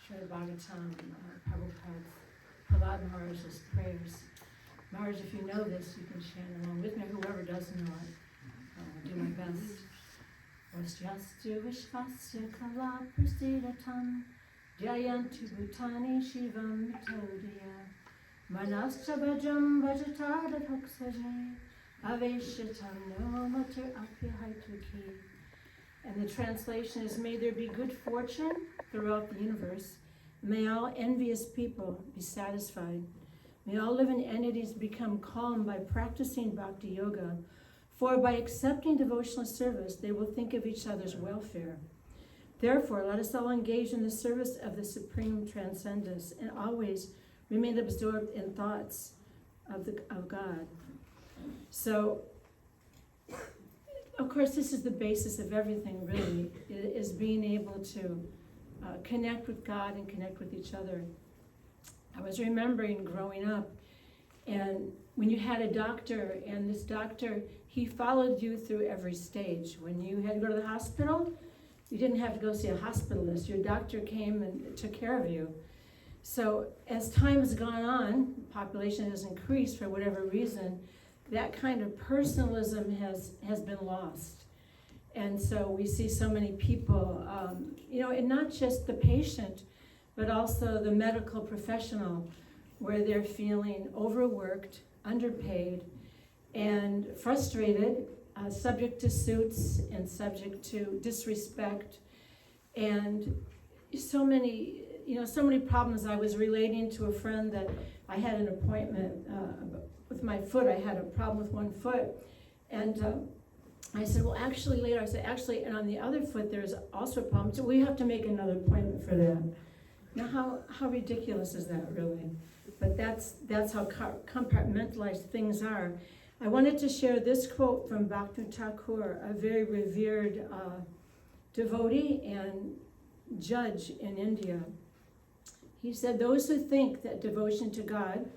Shri Bhagavatam, Prabhupada's Prahlad Maharaj's prayers. Maharaj, if you know this, you can chant along with me. Whoever doesn't know it, I'll do my best. Vasyastu Vishvasya Kala Prasidatam Jayantu Bhutani Shivam Mitodiya Manascha Bhajam Bhajatada Bhaksaje Aveshatam No Matar Apyahaituki. And the translation is, may there be good fortune throughout the universe. May all envious people be satisfied. May all living entities become calm by practicing bhakti yoga. For by accepting devotional service, they will think of each other's welfare. Therefore, let us all engage in the service of the Supreme Transcendence and always remain absorbed in thoughts of God. So, of course, this is the basis of everything, really, is being able to connect with God and connect with each other. I was remembering growing up, and when you had a doctor, and this doctor, he followed you through every stage. When you had to go to the hospital, you didn't have to go see a hospitalist. Your doctor came and took care of you. So as time has gone on, population has increased for whatever reason, that kind of personalism has been lost. And so we see so many people, and not just the patient, but also the medical professional, where they're feeling overworked, underpaid, and frustrated, subject to suits and subject to disrespect, and so many problems. I was relating to a friend that I had an appointment with my foot. I had a problem with one foot, and I said, well, actually, later, and on the other foot, there's also a problem, so we have to make another appointment for that. Now, how ridiculous is that, really? But that's how compartmentalized things are. I wanted to share this quote from Bhakti Thakur, a very revered devotee and judge in India. He said, those who think that devotion to God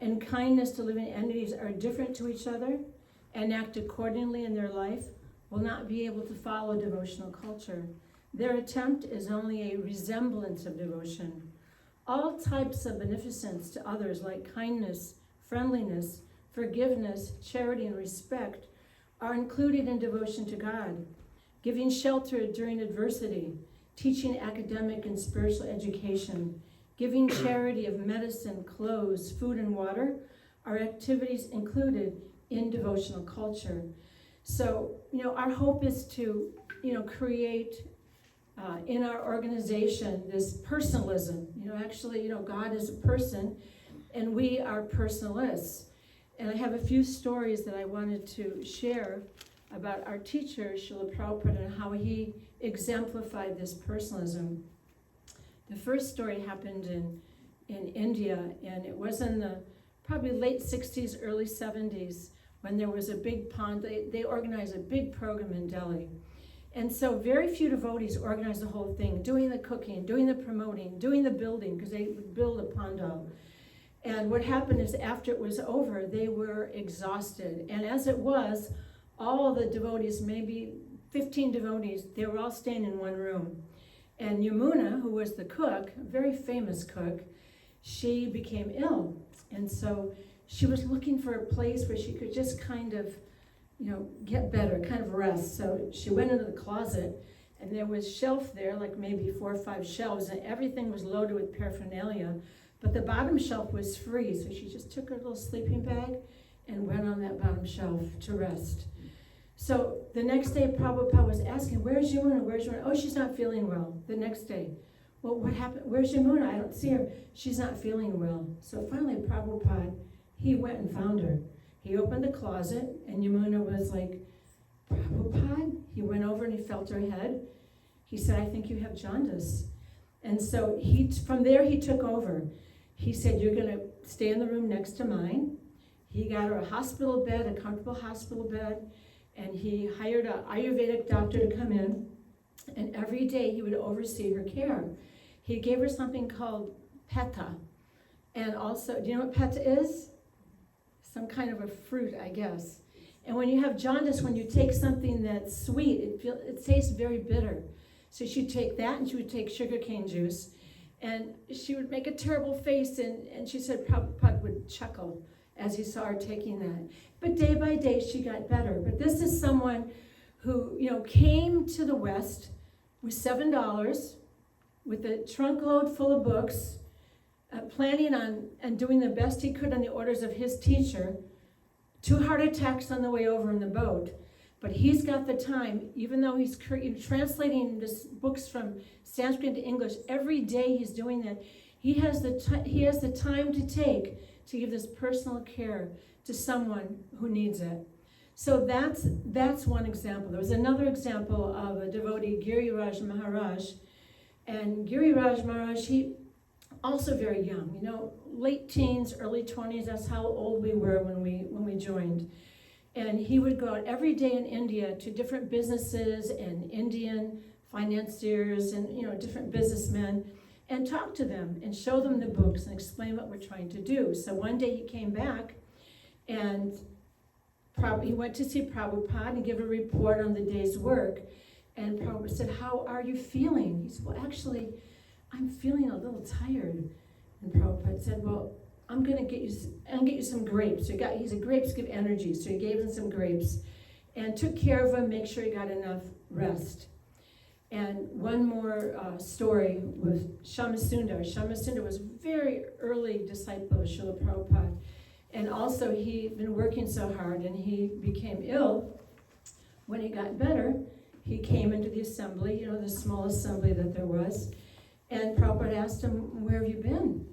and kindness to living entities are different to each other and act accordingly in their life will not be able to follow devotional culture. Their attempt is only a resemblance of devotion. All types of beneficence to others, like kindness, friendliness, forgiveness, charity, and respect, are included in devotion to God. Giving shelter during adversity, teaching academic and spiritual education, giving charity of medicine, clothes, food, and water are activities included in devotional culture. So, our hope is to, create in our organization this personalism. God is a person, and we are personalists. And I have a few stories that I wanted to share about our teacher, Srila Prabhupada, and how he exemplified this personalism. The first story happened in India, and it was in the probably late 60s, early 70s, when there was a big pond. They organized a big program in Delhi. And so very few devotees organized the whole thing, doing the cooking, doing the promoting, doing the building, because they would build a pandal. And what happened is after it was over, they were exhausted. And as it was, all the devotees, maybe 15 devotees, they were all staying in one room. And Yamuna, who was the cook, a very famous cook, she became ill. And so she was looking for a place where she could just kind of, get better, kind of rest. So she went into the closet, and there was shelf there, like maybe 4 or 5 shelves, and everything was loaded with paraphernalia. But the bottom shelf was free, so she just took her little sleeping bag and went on that bottom shelf to rest. So the next day, Prabhupada was asking, where's Yamuna? Where's Yamuna? Oh, she's not feeling well. The next day, well, what happened? Where's Yamuna? I don't see her. She's not feeling well. So finally, Prabhupada, he went and found her. He opened the closet, and Yamuna was like, Prabhupada? He went over and he felt her head. He said, I think you have jaundice. And so from there, he took over. He said, you're going to stay in the room next to mine. He got her a hospital bed, a comfortable hospital bed, and he hired an Ayurvedic doctor to come in, and every day he would oversee her care. He gave her something called peta, and also, do you know what peta is? Some kind of a fruit, I guess. And when you have jaundice, when you take something that's sweet, it tastes very bitter. So she'd take that, and she would take sugarcane juice, And she would make a terrible face, and she said Prabhupada would chuckle as he saw her taking that. But day by day, she got better. But this is someone who, came to the West with $7, with a trunk load full of books, planning on and doing the best he could on the orders of his teacher. 2 heart attacks on the way over in the boat. But he's got the time, even though he's translating this books from Sanskrit into English, every day he's doing that. He has the time to take to give this personal care to someone who needs it. So that's one example. There was another example of a devotee, Giriraj Maharaj. And Giriraj Maharaj, he also very young, late teens, early 20s, that's how old we were when we joined. And he would go out every day in India to different businesses and Indian financiers and different businessmen and talk to them and show them the books and explain what we're trying to do. So one day he came back and he went to see Prabhupada and give a report on the day's work. And Prabhupada said, "How are you feeling?" He said, "Well, actually, I'm feeling a little tired." And Prabhupada said, "Well, I'm gonna get you some grapes." He said grapes give energy, so he gave him some grapes and took care of him, make sure he got enough rest. And one more story with Shamasundar. Shamasundar was a very early disciple of Srila Prabhupada. And also he'd been working so hard and he became ill. When he got better, he came into the assembly, the small assembly that there was. And Prabhupada asked him, "Where have you been?"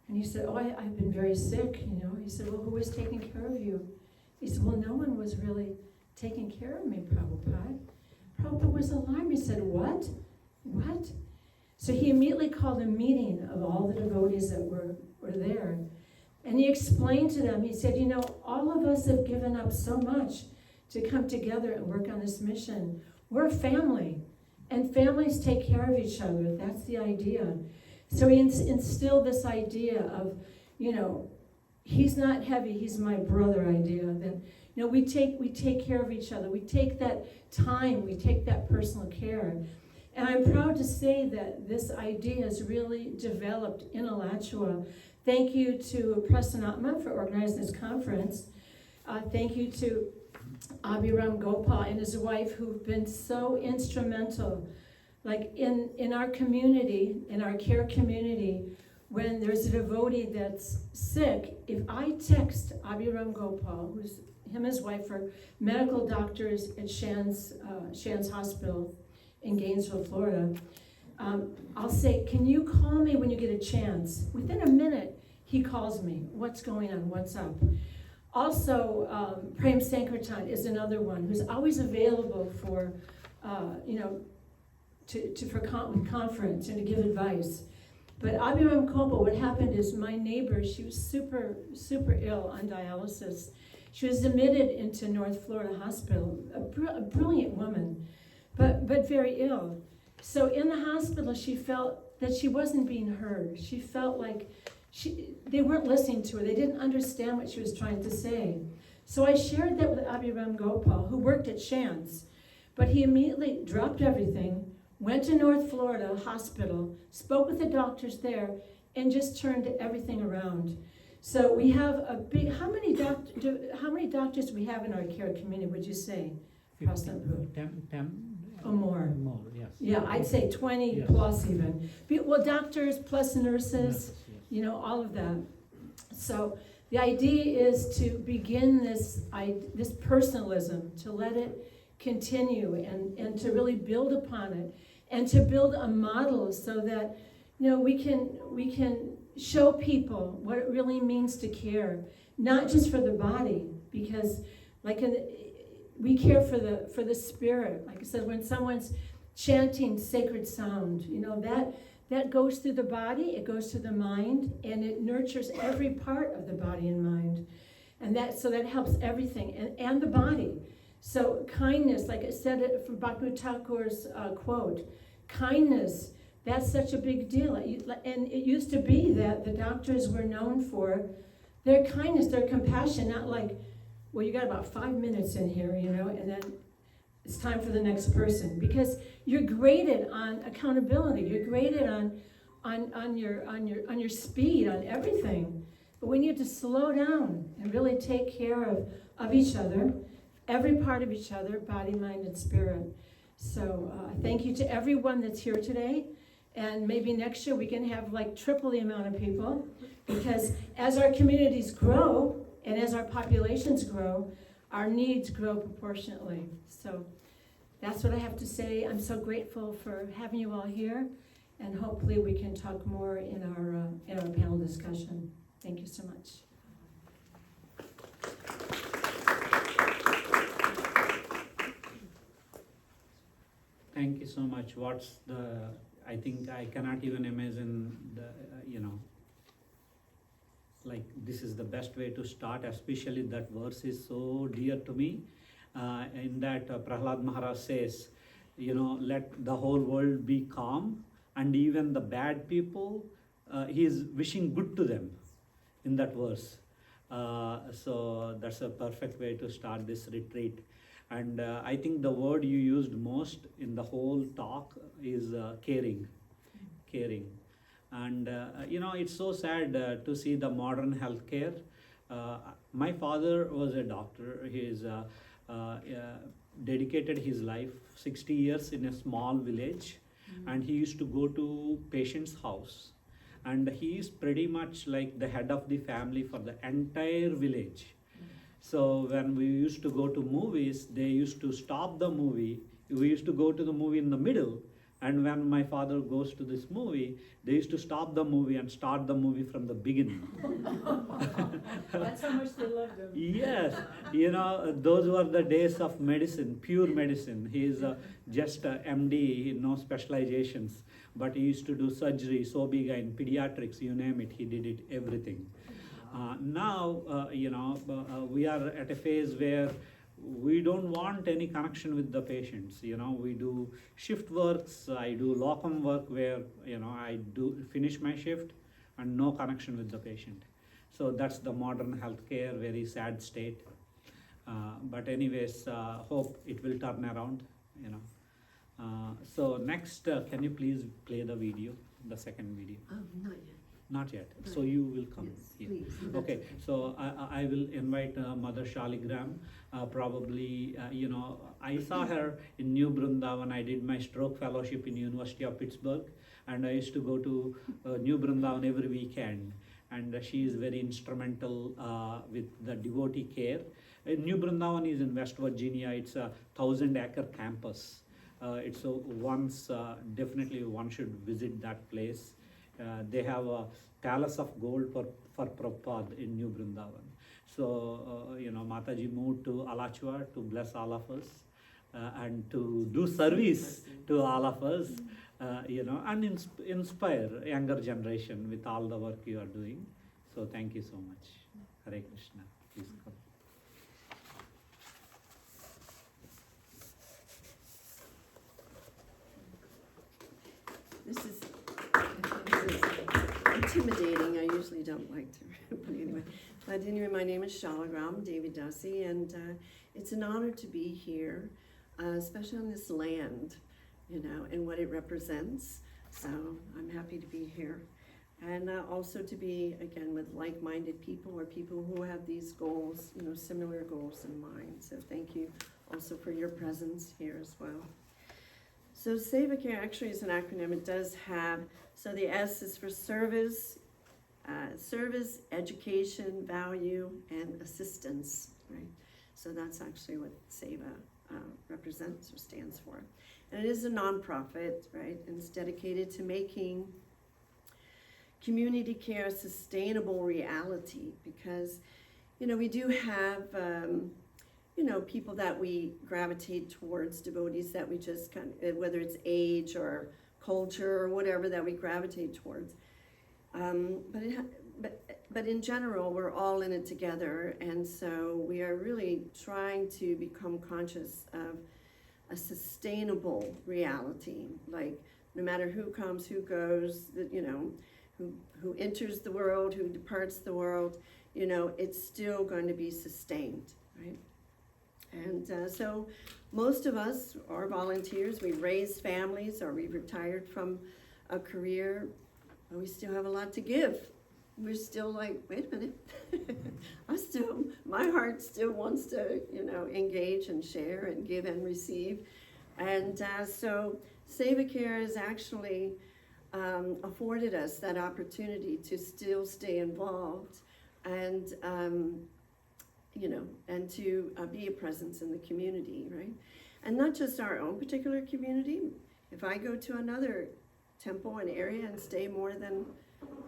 And he said, "Oh, I've been very sick, He said, "Well, who was taking care of you?" He said, "Well, no one was really taking care of me, Prabhupada." Prabhupada was alarmed. He said, What? So he immediately called a meeting of all the devotees that were there. And he explained to them, he said, all of us have given up so much to come together and work on this mission. We're a family, and families take care of each other. That's the idea. So he instilled this idea of, he's not heavy, he's my brother idea. That, we take care of each other. We take that time, we take that personal care. And I'm proud to say that this idea has really developed in Alachua. Thank you to Prasanatma for organizing this conference. Thank you to Abhiram Gopal and his wife, who've been so instrumental. Like in our community, in our care community, when there's a devotee that's sick, if I text Abhiram Gopal, who's him and his wife are medical doctors at Shands Hospital in Gainesville, Florida, I'll say, "Can you call me when you get a chance?" Within a minute, he calls me. "What's going on? What's up?" Also, Prem Sankirtan is another one who's always available for, for conference and to give advice. But Abhiram Gopal, what happened is my neighbor, she was super, super ill on dialysis. She was admitted into North Florida Hospital, a brilliant woman, but very ill. So in the hospital, she felt that she wasn't being heard. She felt like they weren't listening to her. They didn't understand what she was trying to say. So I shared that with Abhiram Gopal, who worked at Shands. But he immediately dropped everything, went to North Florida Hospital, spoke with the doctors there, and just turned everything around. So we have a big, how many doctors do we have in our care community, would you say? 10 or more. More, yes. Yeah, I'd say 20 Yes. plus even. Well, doctors plus nurses, Yes. All of that. So the idea is to begin this personalism, to let it continue and to really build upon it and to build a model so that, we can show people what it really means to care, not just for the body, because we care for the spirit. Like I said, when someone's chanting sacred sound, that goes through the body, it goes through the mind, and it nurtures every part of the body and mind. And that helps everything, and the body. So kindness, like I said it from Bhakti Thakur's quote, kindness, that's such a big deal. And it used to be that the doctors were known for their kindness, their compassion, not like, well, you got about 5 minutes in here, and then it's time for the next person. Because you're graded on accountability. You're graded on on your speed, on everything. But we need to slow down and really take care of each other, every part of each other, body, mind, and spirit. So thank you to everyone that's here today. And maybe next year we can have like triple the amount of people, because as our communities grow and as our populations grow, our needs grow proportionately. So that's what I have to say. I'm so grateful for having you all here, and hopefully we can talk more in our panel discussion. Thank you so much. Thank you so much. I think I cannot even imagine like this is the best way to start, especially that verse is so dear to me. In that Prahlad Maharaj says, let the whole world be calm, and even the bad people, he is wishing good to them in that verse. So that's a perfect way to start this retreat. And I think the word you used most in the whole talk is caring. And it's so sad to see the modern healthcare. My father was a doctor. He's dedicated his life 60 years in a small village, and he used to go to patient's house, and he is pretty much like the head of the family for the entire village. So when we used to go to movies, they used to stop the movie. We used to go to the movie in the middle, and when my father goes to this movie, they used to stop the movie and start the movie from the beginning. That's how much they loved him. Yes, those were the days of medicine, pure medicine. He is just a MD, no specializations, but he used to do surgery, OB-GYN, pediatrics, you name it, he did it, everything. Now, we are at a phase where we don't want any connection with the patients. We do shift works, I do locum work where, I do finish my shift and no connection with the patient. So that's the modern healthcare, very sad state. But anyways, hope it will turn around, So next, can you please play the video, the second video? Not yet. Not yet. So you will come Yes, here. please. Okay. So I will invite Mother Shaligram. Probably, I saw her in New Brindavan. I did my stroke fellowship in University of Pittsburgh, and I used to go to New Brindavan every weekend. And she is very instrumental with the devotee care. New Brindavan is in West Virginia. It's a 1,000-acre campus. It's definitely one should visit that place. They have a palace of gold for Prabhupada in New Brindavan. So, Mataji moved to Alachua to bless all of us and to do service to all of us, and inspire younger generation with all the work you are doing. So, thank you so much. Hare Krishna. Please come. This is intimidating. I usually don't like to, but anyway. But anyway, my name is Shalagram Devidasi, and it's an honor to be here, especially on this land, and what it represents. So I'm happy to be here. And also to be, again, with like-minded people or people who have these goals, similar goals in mind. So thank you also for your presence here as well. So Seva Care actually is an acronym. It does have, so the S is for service, education, value, and assistance, right? So that's actually what Seva represents or stands for. And it is a nonprofit, right? And it's dedicated to making community care a sustainable reality, because, we do have, people that we gravitate towards, devotees that we just whether it's age or culture or whatever that we gravitate towards. But in general, we're all in it together, and so we are really trying to become conscious of a sustainable reality. Like, no matter who comes, who goes, who enters the world, who departs the world, it's still going to be sustained, right? And so most of us are volunteers. We've raised families, or we've retired from a career but we still have a lot to give. We're still like, wait a minute, my heart still wants to, engage and share and give and receive. And so Seva Care has actually afforded us that opportunity to still stay involved and, and to be a presence in the community, right? And not just our own particular community. If I go to another temple and area and stay more than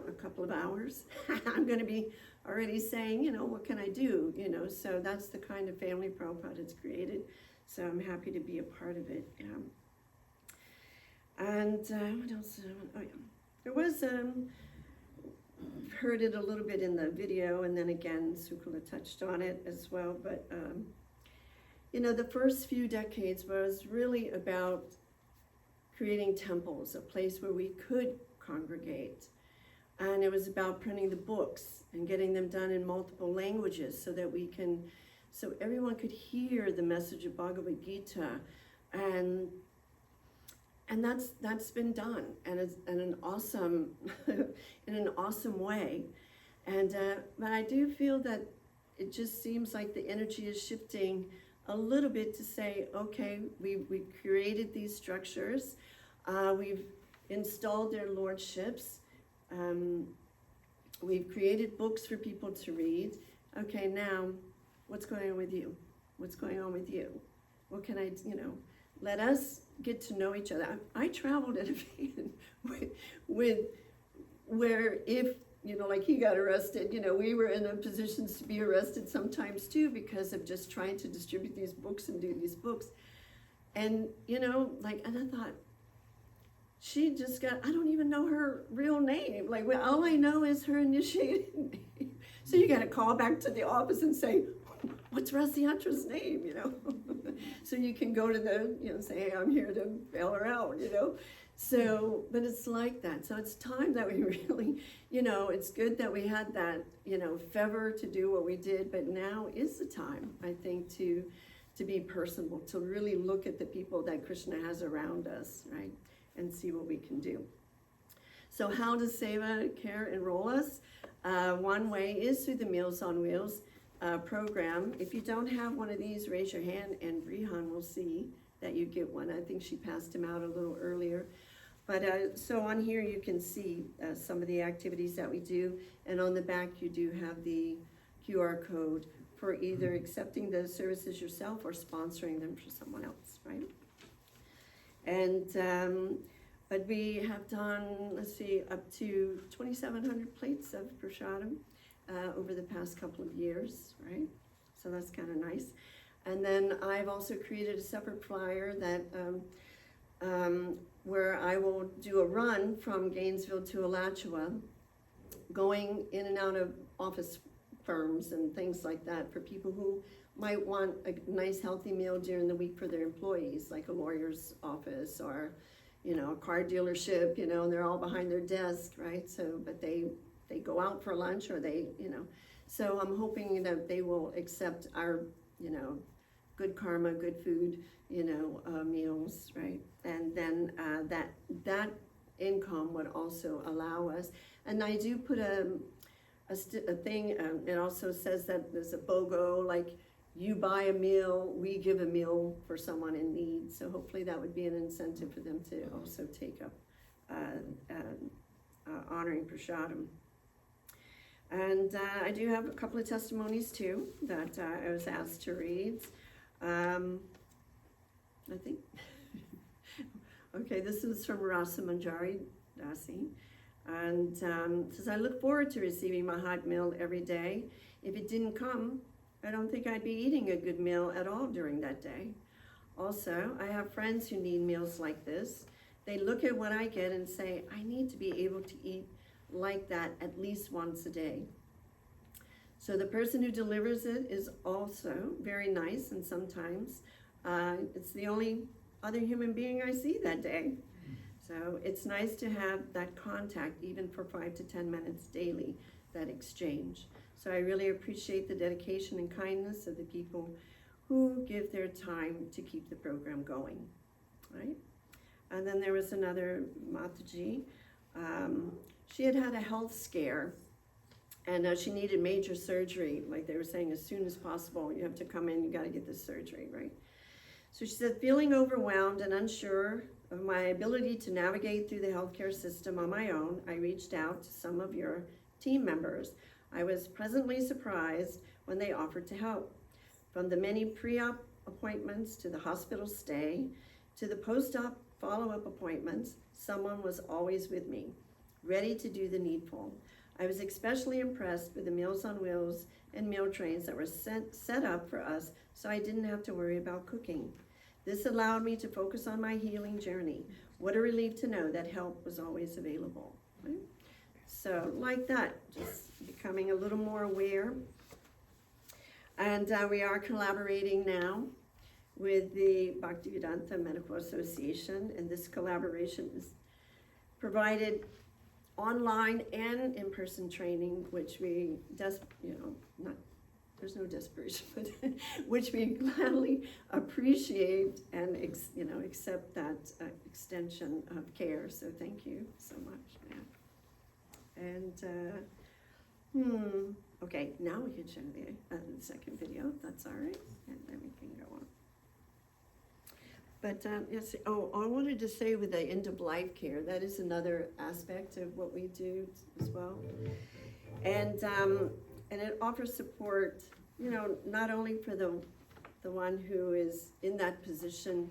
a couple of hours, I'm going to be already saying, what can I do? So that's the kind of family Prabhupada has created. So I'm happy to be a part of it. And what else? Oh yeah, there was heard it a little bit in the video, and then again Sukula touched on it as well. But the first few decades was really about creating temples, a place where we could congregate. And it was about printing the books and getting them done in multiple languages so that so everyone could hear the message of Bhagavad Gita. And that's been done, and it's in an awesome way. And but I do feel that it just seems like the energy is shifting a little bit to say, okay, we created these structures, we've installed their lordships, we've created books for people to read. Okay, now what's going on with you? What's going on with you? What can I, let us get to know each other. I traveled in a van with where if, like he got arrested, we were in a positions to be arrested sometimes too because of just trying to distribute these books and do these books. And, and I thought, she just got, I don't even know her real name. Like, all I know is her initiated name. So you got to call back to the office and say, what's Rasiatra's name, So you can go to the, say, hey, I'm here to bail her out, So, but it's like that. So it's time that we really, it's good that we had that, fervor to do what we did, but now is the time, I think, to be personable, to really look at the people that Krishna has around us, right? And see what we can do. So how does Seva Care enroll us? One way is through the Meals on Wheels program. If you don't have one of these, raise your hand and Brihan will see that you get one. I think she passed them out a little earlier. But so on here you can see some of the activities that we do, and on the back you do have the QR code for either accepting the services yourself or sponsoring them for someone else, right? And but we have done, let's see, up to 2,700 plates of prasadam over the past couple of years, right? So that's kind of nice. And then I've also created a separate flyer that where I will do a run from Gainesville to Alachua, going in and out of office firms and things like that for people who might want a nice healthy meal during the week for their employees, like a lawyer's office or, a car dealership, and they're all behind their desk, right? So, but they go out for lunch or they, so I'm hoping that they will accept our, good karma, good food, meals, right? And then that income would also allow us. And I do put a thing, it also says that there's a BOGO, like you buy a meal, we give a meal for someone in need. So hopefully that would be an incentive for them to also take up honoring prasadam. And I do have a couple of testimonies too that I was asked to read. I think, okay, this is from Rasa Manjari Dasi. And says, I look forward to receiving my hot meal every day. If it didn't come, I don't think I'd be eating a good meal at all during that day. Also, I have friends who need meals like this. They look at what I get and say, I need to be able to eat like that at least once a day. So the person who delivers it is also very nice, and sometimes it's the only other human being I see that day. So it's nice to have that contact, even for 5 to 10 minutes daily, that exchange. So I really appreciate the dedication and kindness of the people who give their time to keep the program going, right? And then there was another Mataji She had had a health scare, and she needed major surgery. Like they were saying, as soon as possible, you have to come in, you gotta get this surgery, right? So she said, feeling overwhelmed and unsure of my ability to navigate through the healthcare system on my own, I reached out to some of your team members. I was pleasantly surprised when they offered to help. From the many pre-op appointments to the hospital stay, to the post-op follow-up appointments, someone was always with me, ready to do the needful. I was especially impressed with the Meals on Wheels and meal trains that were set up for us, so I didn't have to worry about cooking. This allowed me to focus on my healing journey. What a relief to know that help was always available. Right? So like that, just becoming a little more aware. And we are collaborating now with the Bhaktivedanta Medical Association, and this collaboration is provided online and in-person training, which we there's no desperation, but which we gladly appreciate and accept that extension of care. So thank you so much. Yeah. And okay, now we can show the second video, if that's all right, and then we can go on. But yes, I wanted to say with the end of life care, that is another aspect of what we do as well. And it offers support, not only for the one who is in that position,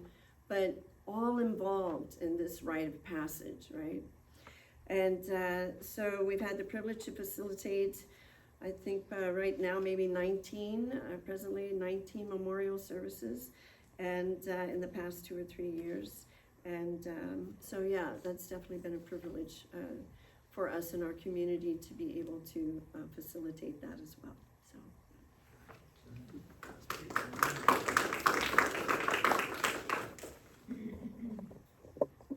but all involved in this rite of passage, right? And so we've had the privilege to facilitate, I think right now maybe 19, presently 19 memorial services, and in the past 2 or 3 years. And so yeah, that's definitely been a privilege for us in our community to be able to facilitate that as well. So.